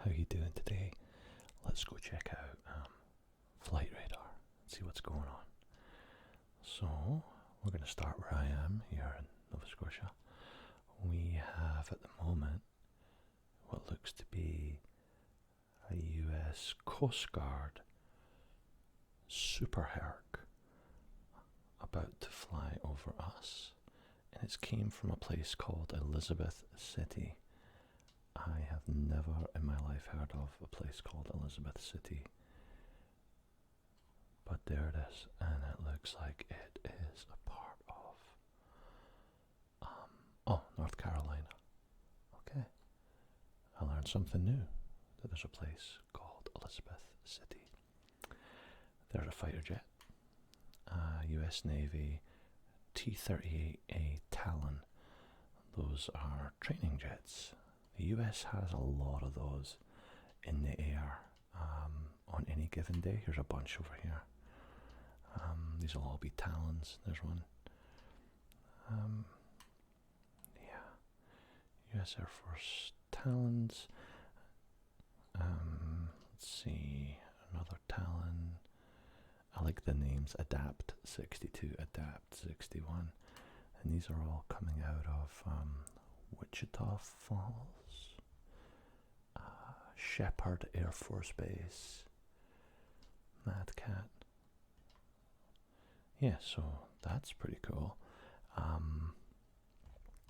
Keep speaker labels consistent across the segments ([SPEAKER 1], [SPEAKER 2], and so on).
[SPEAKER 1] how you doing today? Let's go check out Flightradar and see what's going on. So we're going to start where I am here in Nova Scotia. We have at the moment what looks to be a US Coast Guard Super Herc about to fly over us, and it came from a place called Elizabeth City. I have never in my life heard of a place called Elizabeth City, but there it is, and it looks like it is a part of North Carolina. Okay, I learned something new, that there's a place called Elizabeth City. There's a fighter jet, US Navy T-38A Talon. Those are training jets. The US has a lot of those in the air on any given day. Here's a bunch over here. These will all be Talons. There's one. US Air Force Talons. Let's see, another Talon. I like the names, Adapt 62, Adapt 61. And these are all coming out of Wichita Falls, Shepherd Air Force Base, Mad Cat. Yeah, so that's pretty cool.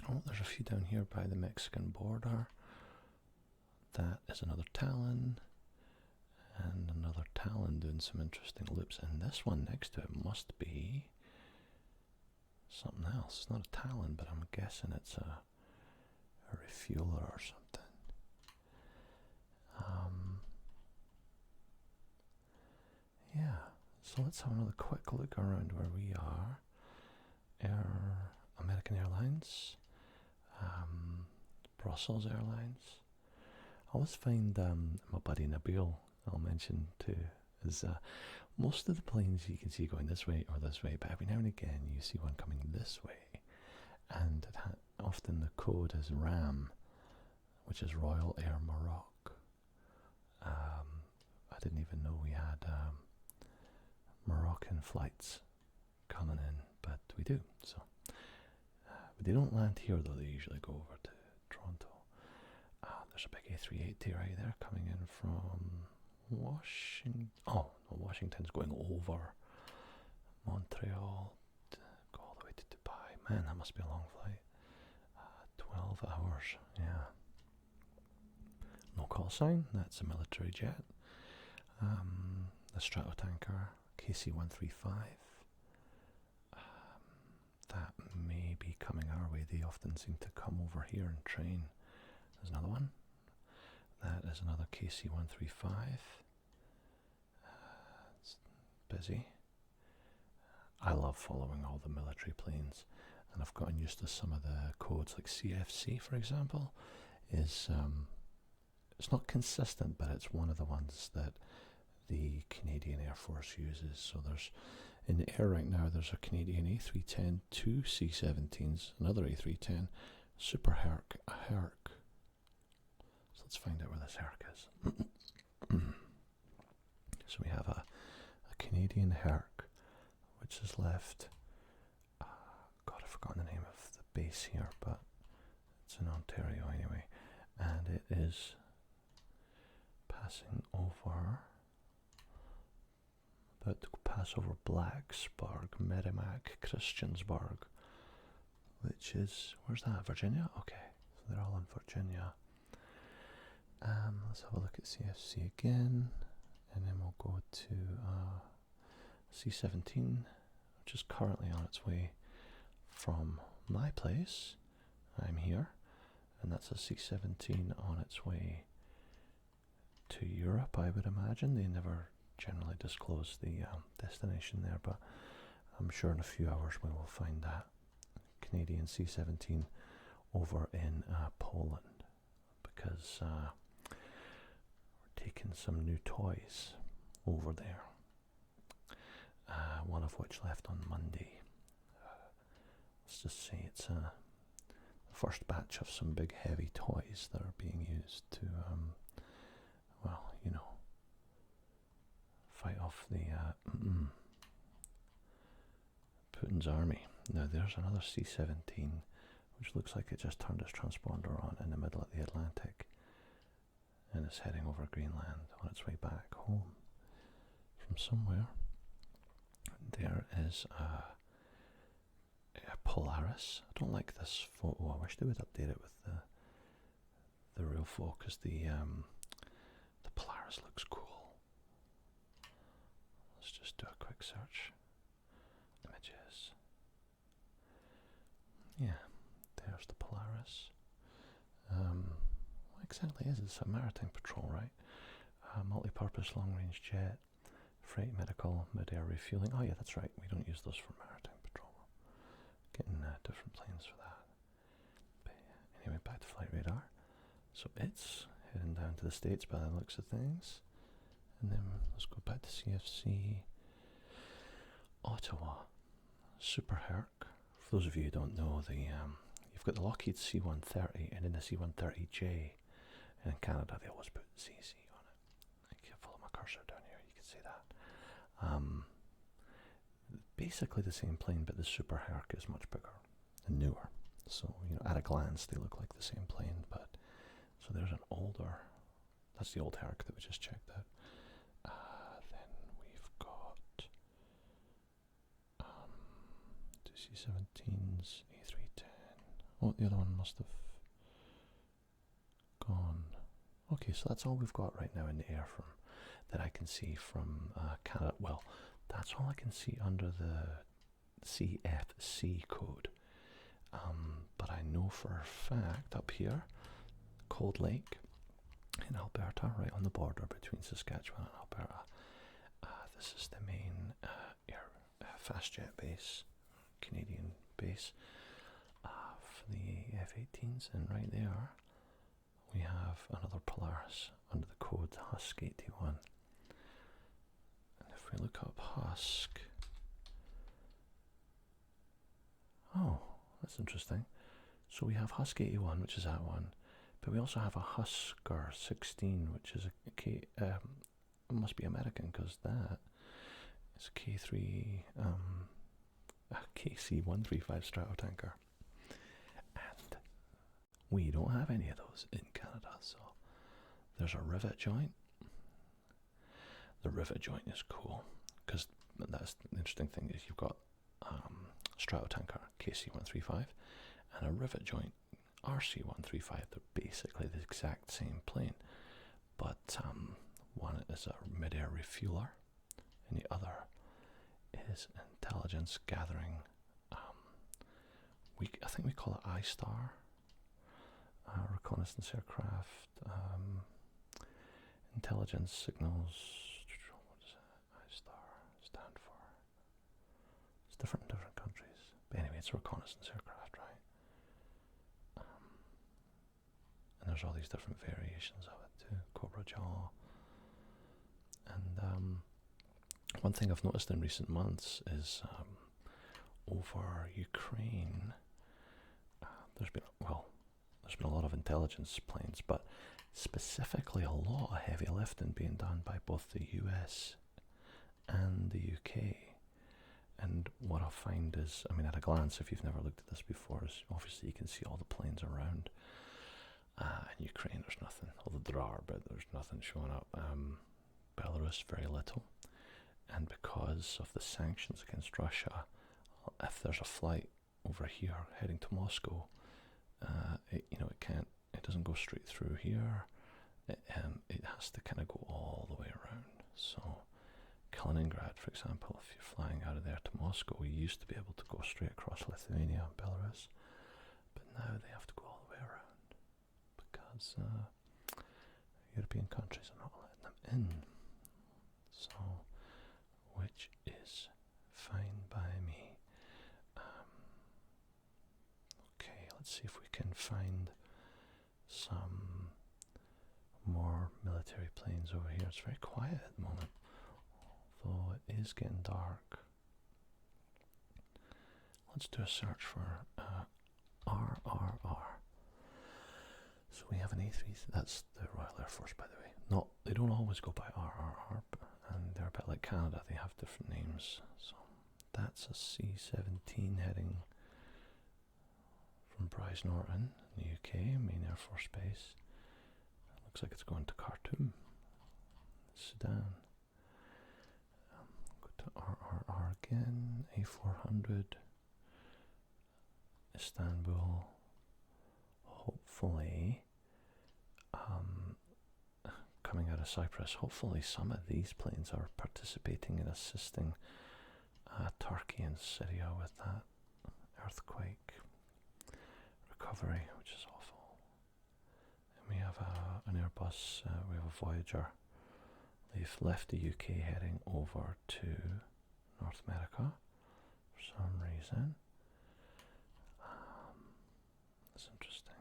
[SPEAKER 1] Oh, there's a few down here by the Mexican border. That is another Talon, and another Talon doing some interesting loops. And this one next to it must be something else. It's not a Talon, but I'm guessing it's a refueler or something. Yeah, so let's have another quick look around where we are. American Airlines, Brussels Airlines. I always find my buddy Nabil, I'll mention too, is most of the planes you can see going this way or this way, but every now and again you see one coming this way, and often the code is RAM, which is Royal Air Maroc. I didn't even know we had Moroccan flights coming in, but we do. So, but they don't land here though. They usually go over to Toronto. There's a big A380 right there coming in from Washington. Oh, no, Washington's going over Montreal to go all the way to Dubai. Man, that must be a long flight. 12 hours, yeah. No call sign, that's a military jet. The Stratotanker KC-135. That may be coming our way. They often seem to come over here and train. There's another one. That is another KC-135. It's busy. I love following all the military planes, and I've gotten used to some of the codes, like CFC, for example, is it's not consistent, but it's one of the ones that the Canadian Air Force uses. So there's, in the air right now, there's a Canadian A310, two C-17s, another A310, Super Herc, a Herc. So let's find out where this Herc is. So we have a Canadian Herc, which has left, God, I've forgotten the name of the base here, but it's in Ontario anyway, and it is passing over, about to pass over Blacksburg, Merrimack, Christiansburg, which is, where's that, Virginia? Okay, so they're all in Virginia. Let's have a look at CFC again, and then we'll go to C-17, which is currently on its way from my place. I'm here, and that's a C-17 on its way to Europe, I would imagine. They never generally disclose the destination there, but I'm sure in a few hours we will find that Canadian C-17 over in Poland, because we're taking some new toys over there, one of which left on Monday. Let's just say it's the first batch of some big heavy toys that are being used to well, you know, fight off the Putin's army. Now there's another C-17, which looks like it just turned its transponder on in the middle of the Atlantic, and it's heading over Greenland on its way back home from somewhere. There is a Polaris. I don't like this photo. I wish they would update it with the real focus. The Polaris looks cool. Let's just do a quick search. Images. Yeah, there's the Polaris. What exactly is it? It's a maritime patrol, right? Multi-purpose long-range jet, freight, medical, mid-air refueling. Oh yeah, that's right. We don't use those for maritime patrol. Getting different planes for that. But anyway, back to Flightradar. So it's heading down to the States by the looks of things. And then let's go back to CFC. Ottawa. Super Herc. For those of you who don't know, you've got the Lockheed C-130 and then the C-130J. And in Canada, they always put CC on it. If you follow my cursor down here, you can see that. Basically the same plane, but the Super Herc is much bigger and newer. So, you know, at a glance, they look like the same plane, but so there's an older, that's the old Herc that we just checked out. Then we've got two C-17s, A310. Oh, the other one must have gone. Okay, so that's all we've got right now in the air from that I can see from Canada. Well, that's all I can see under the CFC code. But I know for a fact up here, Cold Lake in Alberta, right on the border between Saskatchewan and Alberta, this is the main fast jet base, Canadian base for the F-18s, and right there we have another Polaris under the code Husk 81. And if we look up Husk, oh, that's interesting. So we have Husk 81, which is that one, but we also have a Husker 16, which is it must be American, because that is a K3, a KC-135 Stratotanker. And we don't have any of those in Canada, so there's a rivet joint. The rivet joint is cool, because that's the interesting thing is you've got Stratotanker KC-135 and a rivet joint RC-135. They're basically the exact same plane, but one is a mid-air refueler and the other is intelligence gathering. I think we call it I-Star, reconnaissance aircraft, intelligence signals. What does I-Star stand for? It's different in different countries. But anyway, it's a reconnaissance aircraft, right? And there's all these different variations of it too. Cobra Jaw. And one thing I've noticed in recent months is over Ukraine, there's been a lot of intelligence planes, but specifically a lot of heavy lifting being done by both the US and the UK. And what I find is, I mean, at a glance, if you've never looked at this before, is obviously you can see all the planes around. In Ukraine, there's nothing. Although there are, but there's nothing showing up. Belarus, very little. And because of the sanctions against Russia, if there's a flight over here heading to Moscow, it doesn't go straight through here. It has to kind of go all the way around. So Kaliningrad, for example, if you're flying out of there to Moscow, you used to be able to go straight across Lithuania and Belarus, but now they have to go all the way around because European countries are not letting them in. So, which is fine by me. Okay, let's see if we can find some more military planes over here. It's very quiet at the moment, although it is getting dark. Let's do a search for RRR. So we have an A3, that's the Royal Air Force, by the way. They don't always go by RRR, and they're a bit like Canada, they have different names. So that's a C-17 heading from Bryce Norton in the UK, main Air Force Base. It looks like it's going to Khartoum, Sudan. Go to RRR again, A400, Istanbul. Hopefully, coming out of Cyprus, hopefully some of these planes are participating in assisting Turkey and Syria with that earthquake recovery, which is awful. And we have an Airbus, we have a Voyager. They've left the UK heading over to North America for some reason. That's interesting.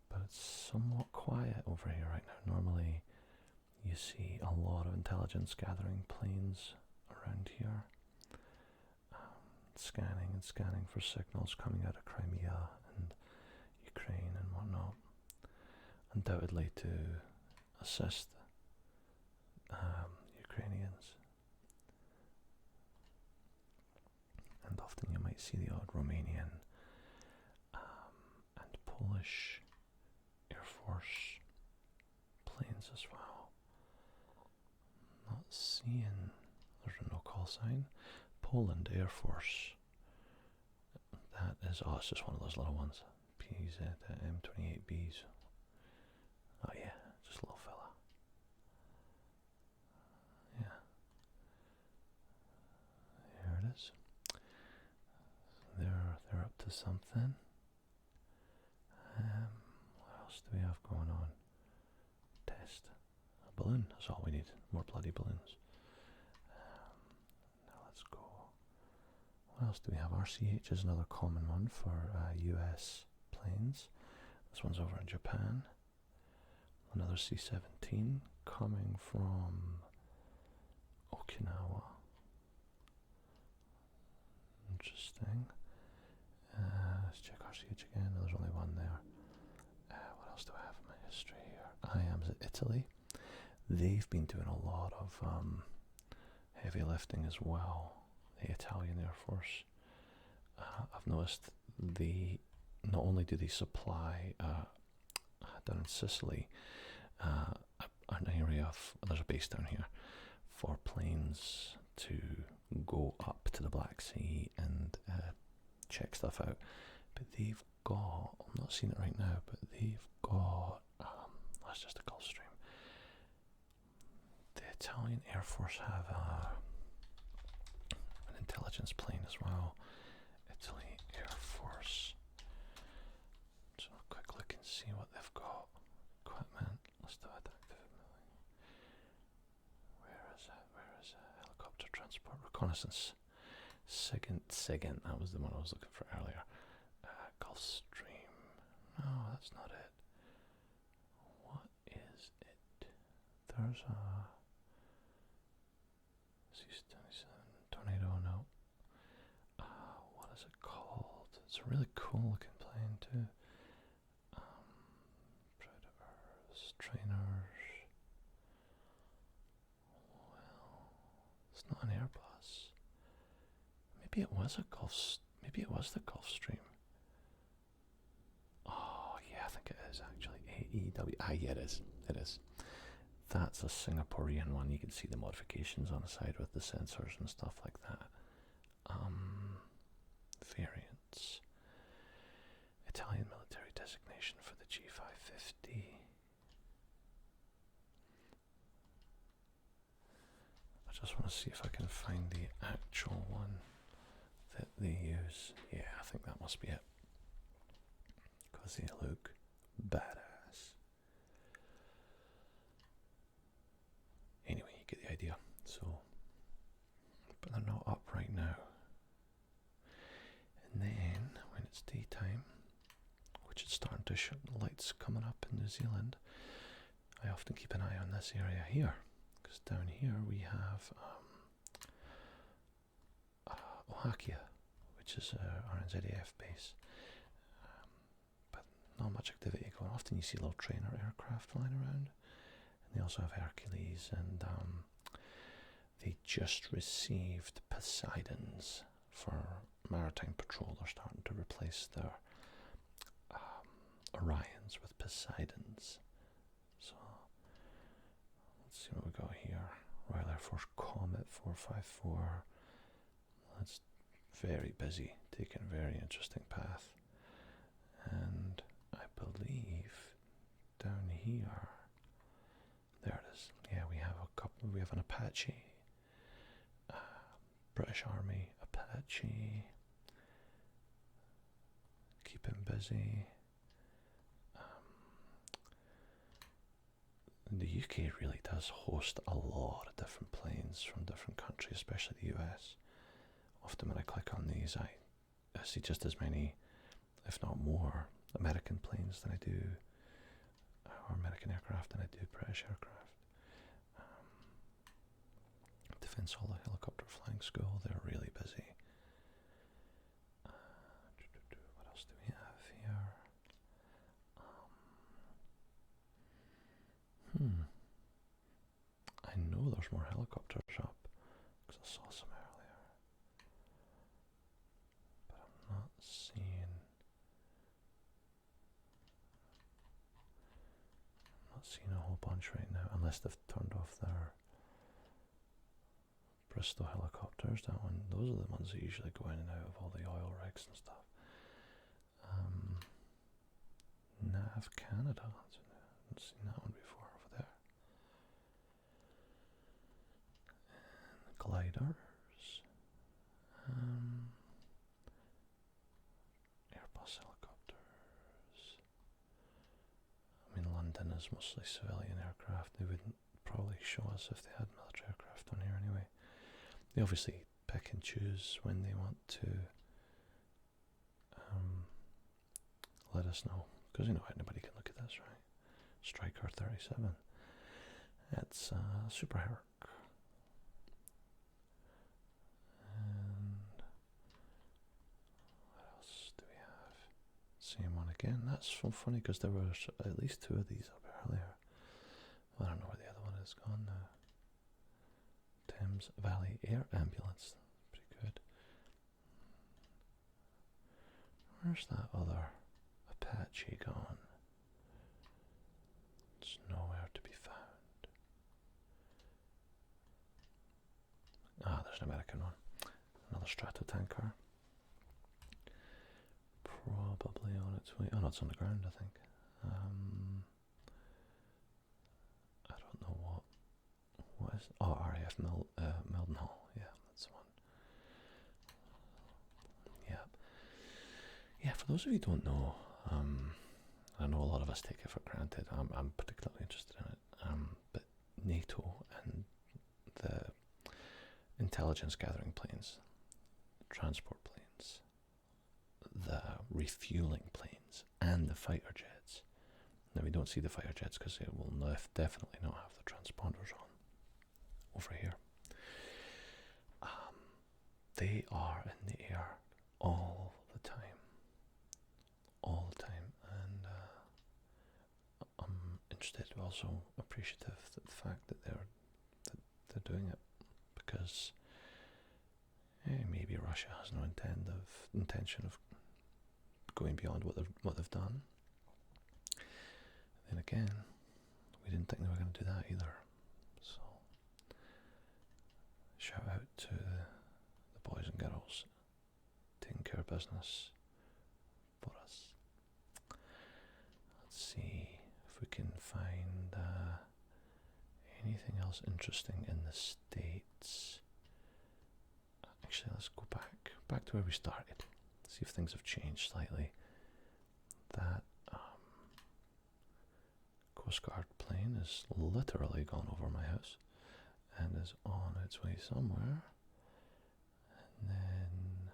[SPEAKER 1] But it's somewhat quiet over here right now. Normally you see a lot of intelligence gathering planes around here, scanning and scanning for signals coming out of Crimea and Ukraine and whatnot, undoubtedly to assist Ukrainians. And often you might see the odd Romanian and Polish Air Force planes as well. Not seeing, there's a no call sign. Poland Air Force. That is, oh, it's just one of those little ones. PZ M28Bs. Oh yeah, just a little fella. Yeah. There it is. They're up to something. What else do we have going on? Test. A balloon, that's all we need. More bloody balloons. Now let's go. What else do we have? RCH is another common one for US planes. This one's over in Japan. Another C-17 coming from Okinawa. Interesting. Let's check RCH again. There's only one there. What else do I have in my history here? IAM's at Italy. They've been doing a lot of heavy lifting as well. The Italian Air Force. I've noticed not only do they supply down in Sicily an area of, there's a base down here for planes to go up to the Black Sea and check stuff out, but they've got, I'm not seeing it right now, but they've got, that's just a Gulf Stream. The Italian Air Force have an intelligence plane as well. Italy Air Force. So a quick look and see what they've got. Equipment. Let's do it. Where is it? Helicopter transport. Reconnaissance. SIGINT. That was the one I was looking for earlier. Gulf Stream. No, that's not it. What is it? There's a C-27 Tornado. No. What is it called? It's a really cool looking plane too. Predators, trainers. Well, it's not an Airbus. Maybe it was maybe it was the Gulfstream. Oh yeah, I think it is actually. AEW. Yeah, it is. It is. That's a Singaporean one. You can see the modifications on the side with the sensors and stuff like that. Variants. Italian military designation for the G550. I just want to see if I can find the actual one that they use. Yeah, I think that must be it. Because they look badass. Anyway, you get the idea. So, but they're not up right now. And then, when it's daytime, which it's starting to show, the lights coming up in New Zealand, I often keep an eye on this area here. Because down here we have Ohakia, which is our NZAF base. But not much activity going often you see little trainer aircraft flying around. And they also have Hercules, and they just received Poseidons for maritime patrol. They're starting to replace their Orions with Poseidons. So let's see what we got here. Royal Air Force Comet 454. That's very busy, taking a very interesting path. And I believe down here, there it is. Yeah, we have a couple. We have an Apache, British Army Apache. Keep him busy. The UK really does host a lot of different planes from different countries, especially the US. Often when I click on these, I see just as many, if not more, American planes than I do, or American aircraft than I do British aircraft. Defence Helicopter Flying School, they're really busy. What else do we have here? I know there's more helicopters up, because I saw some earlier. But I'm not seeing a whole bunch right now, unless they've turned off their Bristol helicopters. Those are the ones that usually go in and out of all the oil rigs and stuff. Nav Canada, I haven't seen that one before over there. And gliders, Airbus helicopters. I mean, London is mostly civilian aircraft. They wouldn't probably show us if they had military aircraft on here anyway. They obviously pick and choose when they want to let us know, because anybody can look at this, right? Striker 37. That's Super Herc. And what else do we have? Same one again. That's so funny, because there were at least two of these up earlier. I don't know where the other one is gone now. Thames Valley Air Ambulance. Pretty good. Where's that other Apache gone? It's nowhere to be found. There's an American one. Another Stratotanker. Probably on its way. Oh no, it's on the ground, I think. I don't know what is. Oh, RAF Mildenhall. Yeah, that's the one. Yeah. Yeah, for those of you who don't know, I know a lot of us take it for granted. I'm particularly interested in it. But NATO and the intelligence gathering planes, transport planes, the refueling planes, and the fighter jets. Now, we don't see the fighter jets because it will definitely not have the transponders on over here. They are in the air all the time. All the time. And I'm interested, also appreciative of the fact that they're doing it, because maybe Russia has no intention of going beyond what they've done. Then again, we didn't think they were going to do that either. So, shout out to the boys and girls taking care of business for us. Let's see if we can find anything else interesting in the States. Actually, let's go back to where we started. See if things have changed slightly. That Coast Guard plane is literally gone over my house and is on its way somewhere. And then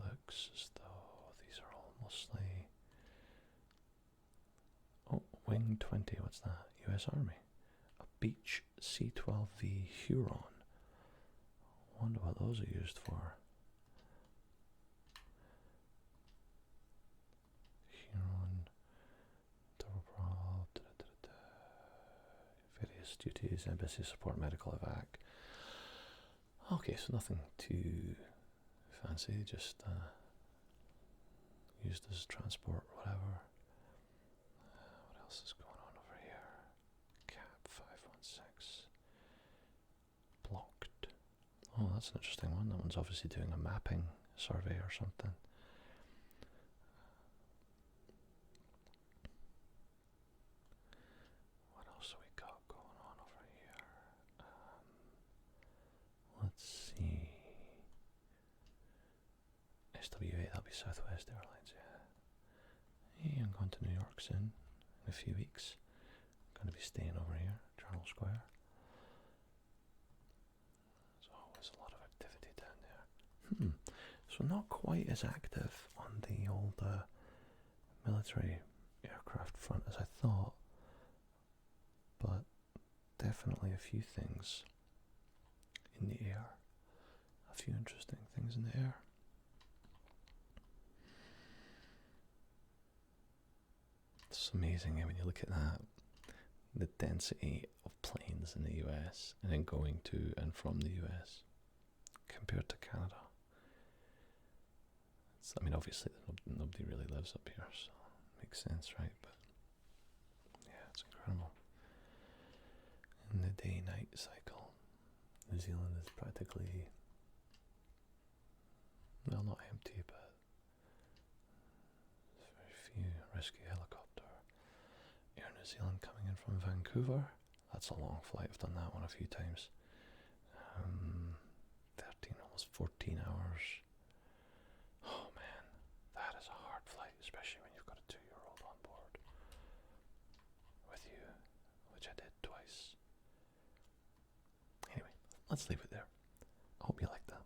[SPEAKER 1] looks as though these are all mostly... Oh, Wing 20, what's that? US Army. A Beech C-12V Huron. Wonder what those are used for. Office duties, embassy support, medical evac. Okay, so nothing too fancy, just used as transport, whatever. What else is going on over here? Cap 516. Blocked. Oh, that's an interesting one. That one's obviously doing a mapping survey or something. What else have we got going on over here? Let's see. SWA, that'll be Southwest Airlines, yeah. Hey, I'm going to New York soon, in a few weeks. I'm going to be staying over here, Journal Square. There's always a lot of activity down there. So not quite as active on the old military aircraft front as I thought, but definitely a few things in the air. A few interesting things in the air. It's amazing when you look at that, the density of planes in the US and then going to and from the US compared to Canada. I mean, obviously nobody really lives up here, so it makes sense, right? But yeah, it's incredible. In the day-night cycle, New Zealand is practically, well, not empty, but there's very few. Rescue helicopter. Air New Zealand coming in from Vancouver. That's a long flight. I've done that one a few times. 13, almost 14 hours. Oh man, that is a hard flight, especially when you've got a 2-year-old on board with you, which I did twice. Anyway, let's leave it there. I hope you like that.